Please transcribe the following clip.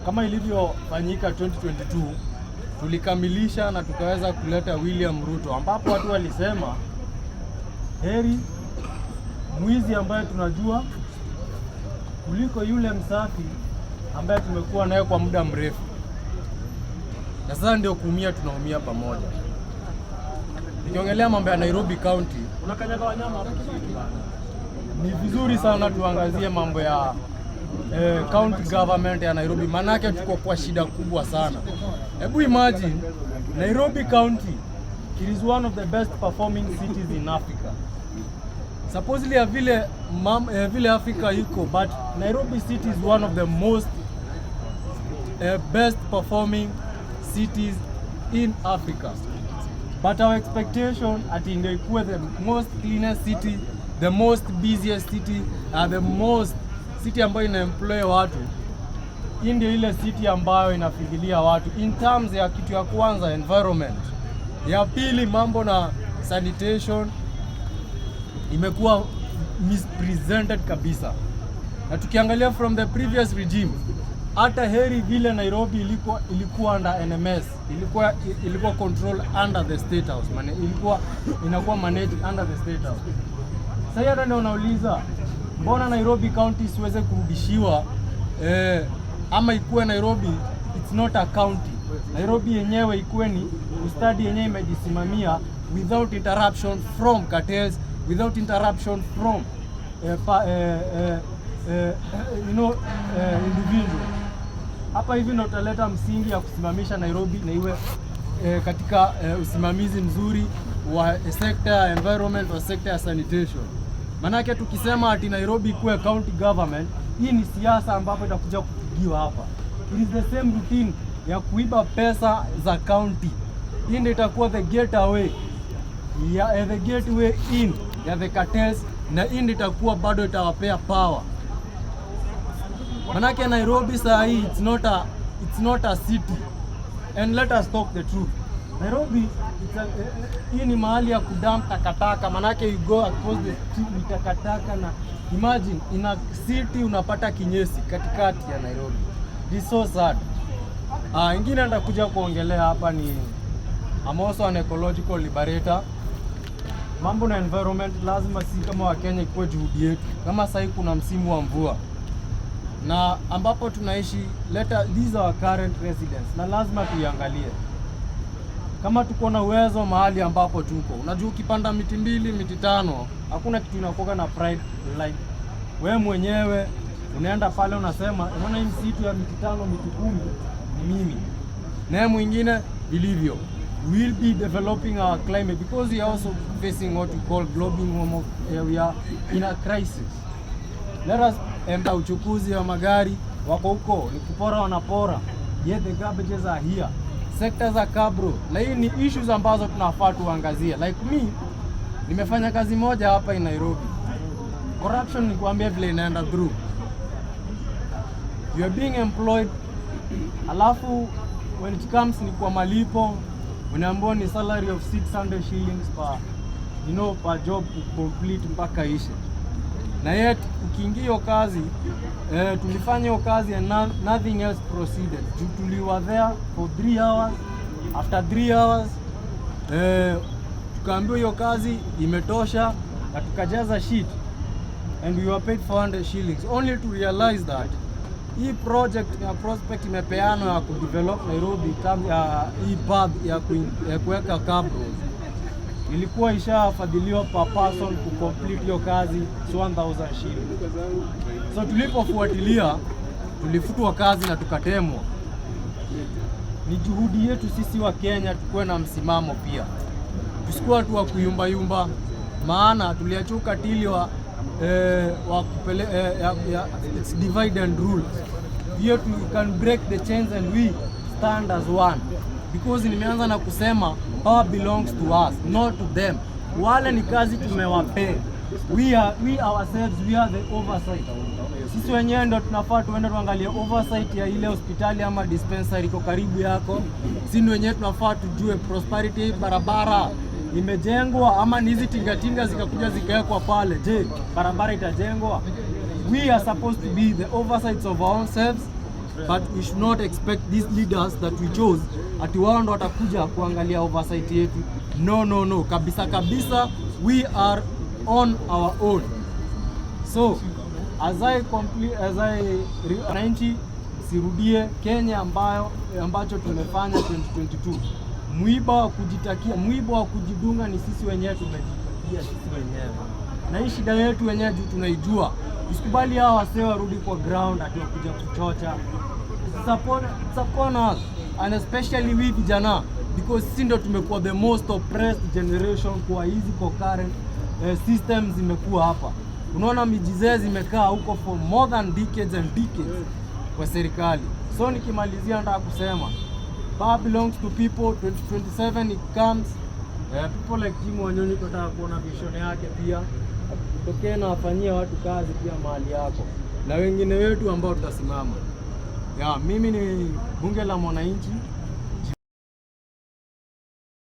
kama ilivyofanyika 2022 tulikamilisha na tukaweza kuleta William Ruto, ambapo watu walisema heri mwizi ambaye tunajua kuliko yule msafi ambaye tumekuwa naye kwa muda mrefu. Na sasa ndio kuumia, tunaumia pamoja. Nikiongelea mambo ya Nairobi County, unakanyaga wanyama hapa. Ni vizuri sana tuangazie mambo ya county government ya Nairobi, manake tuko kwa shida kubwa sana. Hebu imagine Nairobi County is one of the best performing cities in Africa. Supposedly vile Africa iko, but Nairobi city is one of the most best performing cities in Africa. But our expectation ati ndio ikuwe the most cleanest city, the most busiest city, the most city ambayo inaemploy watu. Hii ndio ile city ambayo inafikiria watu in terms ya kitu ya kwanza environment. Ya pili mambo na sanitation imekuwa misrepresented kabisa. Na tukiangalia from the previous regime, hata heri vile Nairobi ilikuwa under NMS, ilikuwa control under the State House, maana inakuwa managed under the State House. Sasa hata ndio unauliza mbona Nairobi County siweze kurudishiwa ama ikuwe Nairobi it's not a county. Nairobi yenyewe ikuwe ni ustadi yenyewe imejisimamia without interruption from cartels, without interruption from individual. Hapa hivi ndio tutaleta msingi ya kusimamisha Nairobi na iwe katika usimamizi mzuri wa sector ya environment, wa sector ya sanitation. Manake tukisema ati Nairobi kuwe county government, hii ni siasa ambapo itakuja kupigiwa hapa. It is the same routine ya kuiba pesa za county. Hii ndio itakuwa the gateway the gateway in ya the cartels, na hii ndio itakuwa bado itawapea power. Manake Nairobi saa hii it's not a city. And let us talk the truth. Nairobi hii ni mahali ya kudam takataka, manake you go across the street ni takataka, na imagine in a city unapata kinyesi katikati ya Nairobi. This so sad. Ingine nitakuja kuongelea hapa ni I'm also an ecological liberator. Mambo na environment lazima si kama Wakenya ikuwe juhudi yetu. Kama sasa kuna msimu wa mvua na ambapo tunaishi, these are our current residents, na lazima tuiangalie kama tuko na uwezo mahali ambapo tuko. Unajua ukipanda miti 2, miti 5, hakuna kitu inakoga na pride like wewe mwenyewe unaenda pale unasema unaona hii msitu ya miti 5, miti 10 ni mimi. Na mwingine vilivyo, we will be developing our climate because we are also facing what we call global warming. We are in a crisis. Let us enda uchukuzi wa magari wako huko ni kupora, wanapora. Yet the garbages are here. Sectors za kabro. Na hii ni issues ambazo tunafaa tuangazie. Like me, nimefanya kazi moja hapa in Nairobi. Corruption ni kuambia vile inaenda through. You are being employed, alafu when it comes ni kwa malipo unaambiwa ni salary of 600 shillings per job to complete mpaka ishe. Na yet ukiingia hiyo kazi tulifanya hiyo kazi and nothing else proceeded. Tuliwa there for 3 hours. After 3 hours tukaambiwa hiyo kazi imetosha na tukajaza sheet and we were paid 400 shillings only to realize that hii project ya prospect imepeanwa ya kudevelop Nairobi hii pub ya kuweka cabros ilikuwa ishafadhiliwa per person to complete hiyo kazi 1000 shillings. So tulipofuatilia tulifutwa kazi na tukatemwa. Ni juhudi yetu sisi wa Kenya tukuwe na msimamo pia. Tusikuwa tu wa kuyumba, maana tuliacha ukatili wa it's divide and rule. Here we can break the chains and we stand as one. Because nimeanza na kusema power belongs to us, not to them. Wale ni kazi tumewapea. We ourselves, we are the oversight. Sisi wenyewe ndio tunafaa tuende tuangalie oversight ya ile hospitali ama dispensary iko karibu yako. Sisi wenyewe tunafaa tujue prosperity barabara imejengwa ama hizi tingatinga zikakuja zikawekwa pale. Je, barabara itajengwa? We are supposed to be the oversights of ourselves but we should not expect these leaders that we chose ati wao ndo watakuja kuangalia oversight yetu. No, kabisa kabisa, we are on our own. So as I wananchi, sirudie Kenya ambacho tumefanya 2022. Mwiba wa kujitakia, mwiba wa kujidunga ni sisi wenyewe tumejipatia sisi wenyewe. Na hii shida yetu wenyewe tunaijua. Usikubali hao wasee warudi kwa ground ati wakuja kuchocha. It's upon us, and especially we vijana, because sisi ndo tumekuwa the most oppressed generation kwa hizi current systems zimekuwa hapa. Unaona mijizee zimekaa huko for more than decades and decades kwa serikali. So nikimalizia nataka kusema power belongs to people. 2027 it comes. People like Jimmy Wanyonyi tunataka kuona vision yake pia. Tokee na wafanyia watu kazi pia mahali yako. Na wengine wetu ambao tutasimama. Mimi ni bunge la mwananchi.